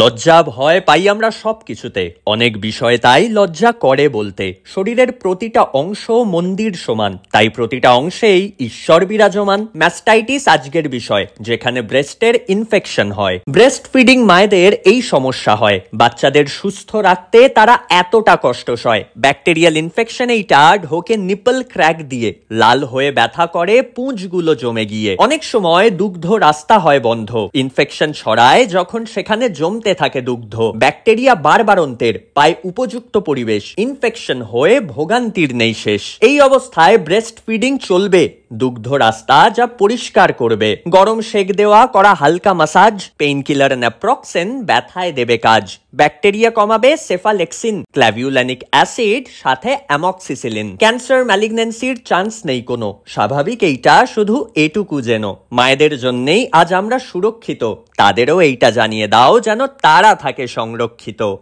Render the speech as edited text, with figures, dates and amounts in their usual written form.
লজ্জা ভয় পাই আমরা সবকিছুতে, অনেক বিষয়ে তাই লজ্জা করে বলতে। শরীরের প্রতিটা অংশ মন্দির সমান, তাই প্রতিটা অংশেই ঈশ্বর বিরাজমান। ম্যাস্টাইটিস আজকের বিষয়, যেখানে ব্রেস্টের ইনফেকশন হয়। ব্রেস্ট ফিডিং মায়েদের এই সমস্যা হয়, বাচ্চাদের সুস্থ রাখতে তারা এতটা কষ্ট সয়। ব্যাকটেরিয়াল ইনফেকশন এইটা ঢোকে নিপল ক্র্যাক দিয়ে, লাল হয়ে ব্যথা করে পুঁজগুলো জমে গিয়ে। অনেক সময় দুগ্ধ রাস্তা হয় বন্ধ, ইনফেকশন ছড়ায় যখন সেখানে জমতে থাকে দুগ্ধ। ব্যাকটেরিয়া বারবারন্তের পায় উপযুক্ত পরিবেশ, ইনফেকশন হয়ে ভোগান্তির নেই শেষ। এই অবস্থায় ব্রেস্ট ফিডিং চলবে, দুগ্ধ রাস্তা যা পরিষ্কার করবে। গরম সেক দেওয়া, করা হালকা মাসাজ, পেইন কিলার ন্যাপ্রক্সেন ব্যথায় দেবে কাজ। ব্যাকটেরিয়া কমাবে সেফালেক্সিন, ক্ল্যাভিউল্যানিক অ্যাসিড, সাথে অ্যামক্সিসিলিন। ক্যান্সার ম্যালিগন্যান্সির চান্স নেই কোনো, স্বাভাবিক এইটা, শুধু এটুকু যেন মায়েদের জন্যেই আজ আমরা সুরক্ষিত। তাদেরও এইটা জানিয়ে দাও যেন তারা থাকে সংরক্ষিত।